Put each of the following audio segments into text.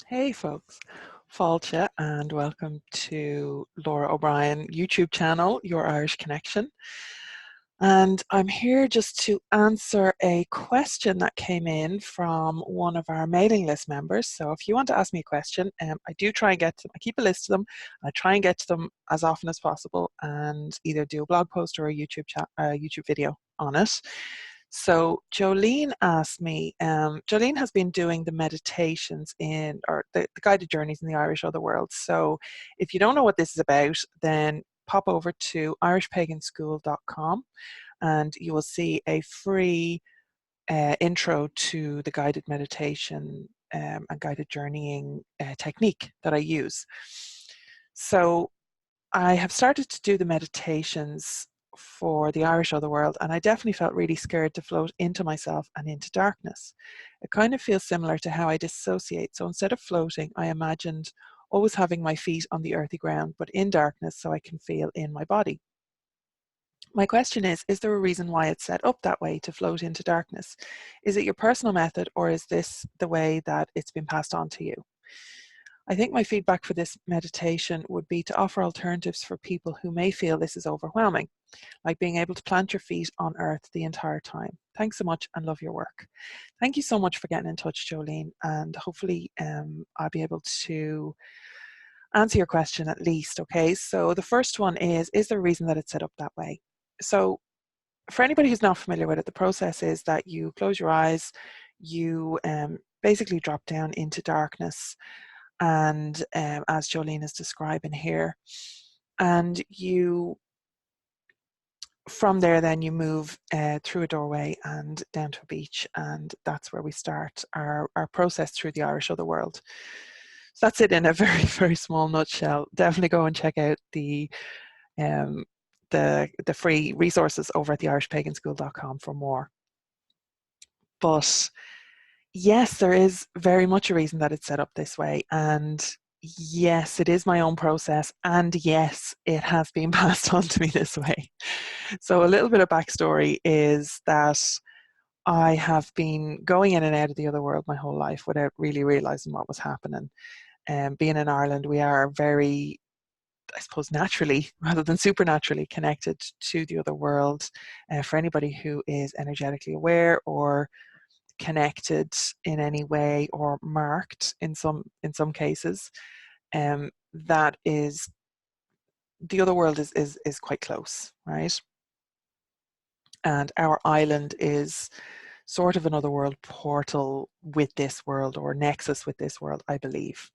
Hey folks, Fáilte and welcome to Lora O'Brien YouTube channel, Your Irish Connection. And I'm here just to answer a question that came in from one of our mailing list members. So if you want to ask me a question, I do try and get to them. I keep a list of them. I try and get to them as often as possible and either do a blog post or a YouTube video on it. So Jolene asked me, Jolene has been doing the meditations or the guided journeys in the Irish Otherworld. So if you don't know what this is about, then pop over to irishpaganschool.com and you will see a free intro to the guided meditation and guided journeying technique that I use. So I have started to do the meditations for the Irish Otherworld, and I definitely felt really scared to float into myself and into darkness. It kind of feels similar to how I dissociate. So instead of floating, I imagined always having my feet on the earthy ground, but in darkness so I can feel in my body. My question is there a reason why it's set up that way to float into darkness? Is it your personal method, or is this the way that it's been passed on to you? I think my feedback for this meditation would be to offer alternatives for people who may feel this is overwhelming, like being able to plant your feet on earth the entire time. Thanks so much and love your work. Thank you so much for getting in touch, Jolene, and hopefully I'll be able to answer your question at least. Okay, so the first one is there a reason that it's set up that way? So for anybody who's not familiar with it, the process is that you close your eyes, you basically drop down into darkness, and as Jolene is describing here, and you from there then you move through a doorway and down to a beach, and that's where we start our process through the Irish Otherworld. So that's it in a very, very small nutshell. Definitely go and check out the free resources over at the irishpaganschool.com for more. But yes, there is very much a reason that it's set up this way, and yes, it is my own process, and yes, it has been passed on to me this way. So a little bit of backstory is that I have been going in and out of the other world my whole life without really realizing what was happening. Being in Ireland, we are very, I suppose, naturally rather than supernaturally connected to the other world. For anybody who is energetically aware or connected in any way or marked in some cases, that is, the other world is quite close, right? And our island is sort of another world portal with this world, or nexus with this world, I believe.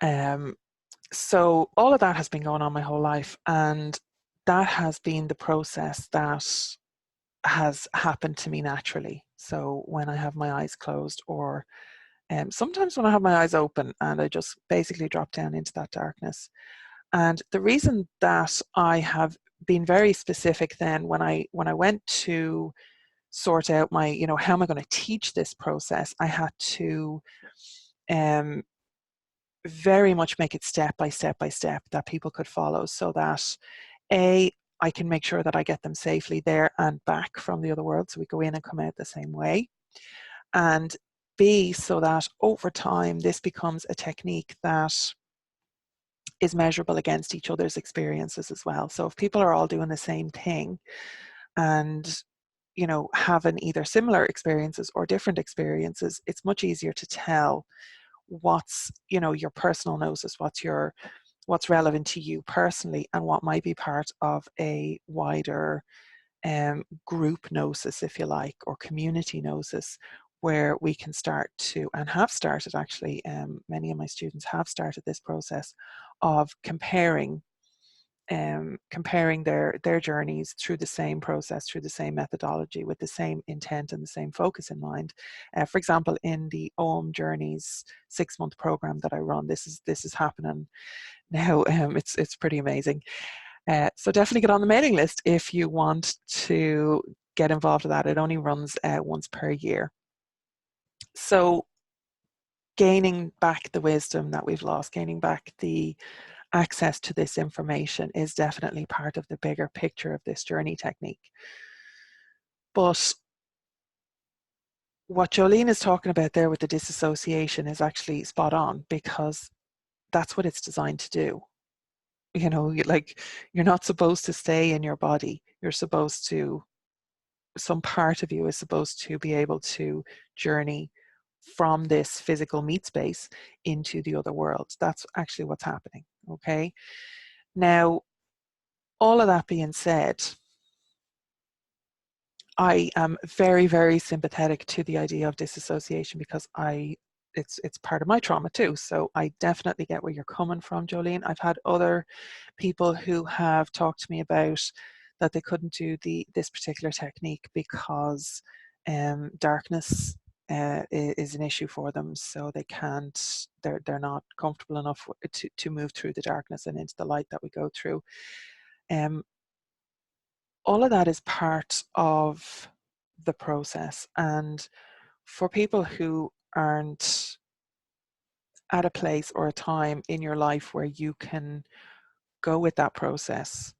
So all of that has been going on my whole life, and that has been the process that has happened to me naturally. So when I have my eyes closed, or sometimes when I have my eyes open, and I just basically drop down into that darkness. And the reason that I have been very specific then when I went to sort out my, how am I going to teach this process, I had to very much make it step by step that people could follow, so that I can make sure that I get them safely there and back from the other world, so we go in and come out the same way, and B, so that over time this becomes a technique that is measurable against each other's experiences as well. So if people are all doing the same thing and having either similar experiences or different experiences, it's much easier to tell what's your personal gnosis, what's relevant to you personally, and what might be part of a wider group gnosis, if you like, or community gnosis, where we can start to, and have started actually, many of my students have started this process of comparing their journeys through the same process, through the same methodology, with the same intent and the same focus in mind. For example, in the OM Journeys 6-month program that I run, this is happening now. It's pretty amazing. So definitely get on the mailing list if you want to get involved with that. It only runs once per year. So gaining back the wisdom that we've lost, gaining back the access to this information, is definitely part of the bigger picture of this journey technique. But what Jolene is talking about there with the disassociation is actually spot on, because that's what it's designed to do. You know, like, you're not supposed to stay in your body. You're supposed to, some part of you is supposed to be able to journey from this physical meat space into the other world. That's actually what's happening. Okay. Now, all of that being said, I am very, very sympathetic to the idea of disassociation, because it's part of my trauma too. So I definitely get where you're coming from, Jolene. I've had other people who have talked to me about that they couldn't do this particular technique because darkness is an issue for them, so they can't. They're not comfortable enough to move through the darkness and into the light that we go through. All of that is part of the process, and for people who aren't at a place or a time in your life where you can go with that process,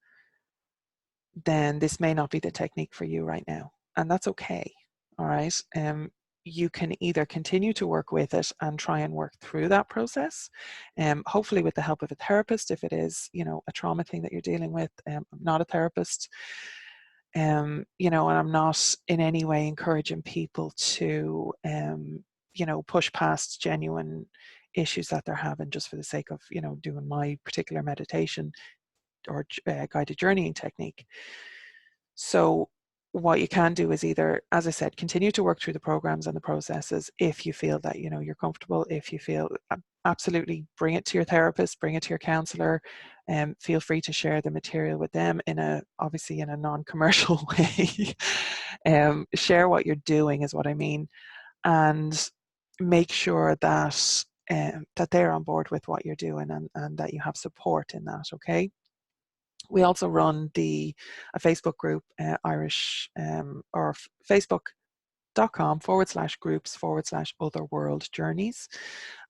then this may not be the technique for you right now, and that's okay. All right. You can either continue to work with it and try and work through that process, hopefully with the help of a therapist if it is, you know, a trauma thing that you're dealing with. I'm not a therapist, you know, and I'm not in any way encouraging people to, you know, push past genuine issues that they're having just for the sake of, you know, doing my particular meditation or guided journeying technique. So what you can do is either, as I said, continue to work through the programs and the processes if you feel that, you know, you're comfortable. If you feel, absolutely bring it to your therapist, bring it to your counselor, and feel free to share the material with them obviously in a non-commercial way. Share what you're doing is what I mean, and make sure that that they're on board with what you're doing, and that you have support in that. Okay. We also run a Facebook group, Irish, or facebook.com/groups/other world journeys.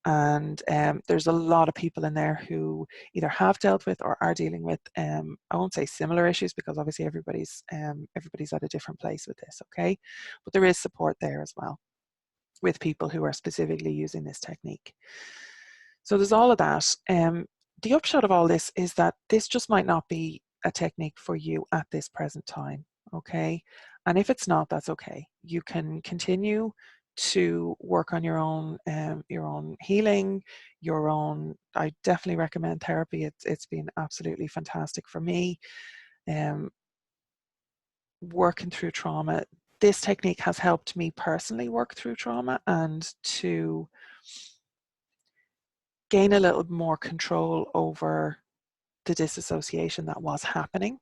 And there's a lot of people in there who either have dealt with or are dealing with, I won't say similar issues, because obviously everybody's at a different place with this, okay? But there is support there as well with people who are specifically using this technique. So there's all of that. The upshot of all this is that this just might not be a technique for you at this present time, okay? And if it's not, that's okay. You can continue to work on your own healing, I definitely recommend therapy. It's been absolutely fantastic for me. Working through trauma, this technique has helped me personally work through trauma and to gain a little more control over the disassociation that was happening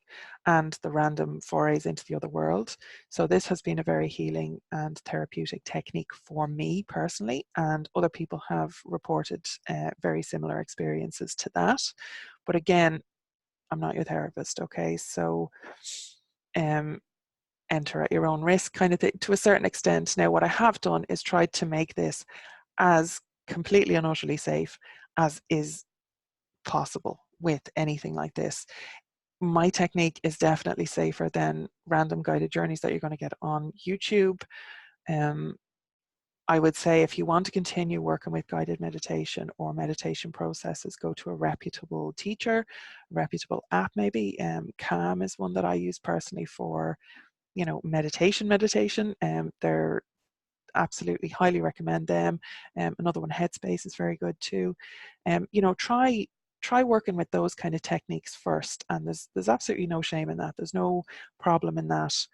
and the random forays into the other world. So this has been a very healing and therapeutic technique for me personally, and other people have reported very similar experiences to that. But again, I'm not your therapist, okay? So enter at your own risk kind of thing to a certain extent. Now, what I have done is tried to make this as completely and utterly safe as is possible with anything like this. My technique is definitely safer than random guided journeys that you're going to get on YouTube. I would say if you want to continue working with guided meditation or meditation processes, go to a reputable teacher, a reputable app maybe. Calm is one that I use personally for, you know, meditation. They're absolutely highly recommend them. Another one, Headspace, is very good too. You know, try working with those kind of techniques first, and there's absolutely no shame in that. There's no problem in that.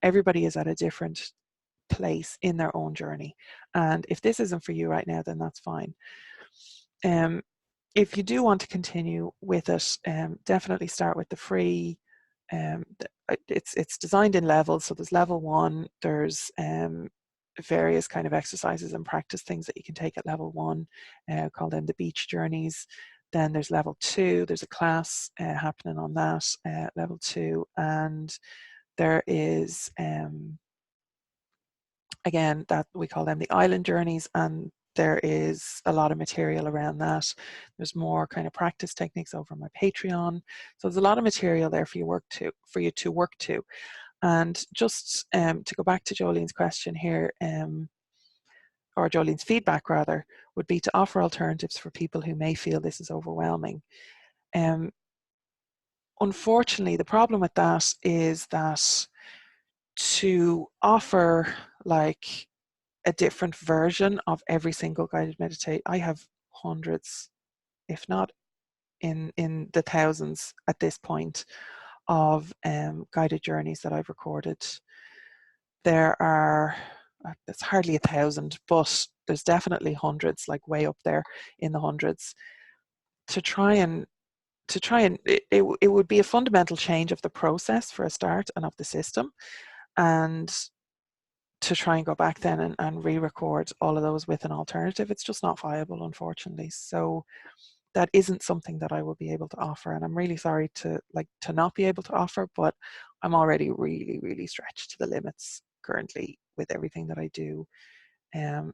Everybody is at a different place in their own journey, and if this isn't for you right now, then that's fine. If you do want to continue with it, definitely start with the free. It's designed in levels, so there's level 1, there's various kind of exercises and practice things that you can take at level 1, call them the beach journeys. Then there's level 2, there's a class happening on that, level 2, and there is again, that we call them the island journeys, and there is a lot of material around that. There's more kind of practice techniques over my Patreon. So there's a lot of material there for you to work to. And just to go back to Jolene's question here, or Jolene's feedback rather, would be to offer alternatives for people who may feel this is overwhelming. Unfortunately, the problem with that is that to offer like a different version of every single guided meditation, I have hundreds, if not in the thousands at this point, of guided journeys that I've recorded. There are, it's hardly 1,000, but there's definitely hundreds, like way up there in the hundreds. To try and it would be a fundamental change of the process for a start and of the system, and to try and go back then and re-record all of those with an alternative, it's just not viable, unfortunately. So that isn't something that I will be able to offer, and I'm really sorry to not be able to offer, but I'm already really stretched to the limits currently with everything that I do.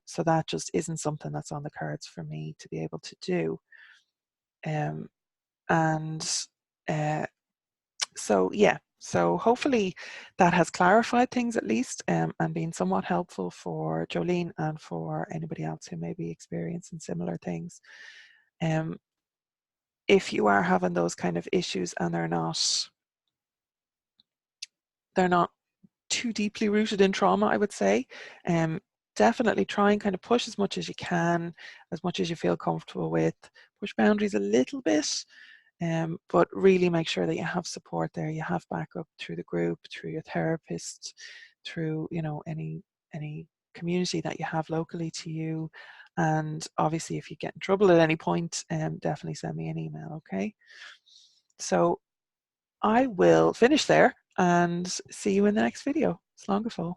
So that just isn't something that's on the cards for me to be able to do. So yeah, so hopefully that has clarified things at least, and been somewhat helpful for Jolene and for anybody else who may be experiencing similar things. If you are having those kind of issues and they're not too deeply rooted in trauma, I would say, definitely try and kind of push as much as you can, as much as you feel comfortable with, push boundaries a little bit. But really make sure that you have support there. You have backup through the group, through your therapist, through any community that you have locally to you. And obviously, if you get in trouble at any point, definitely send me an email. Okay. So I will finish there and see you in the next video. Slán go fóill.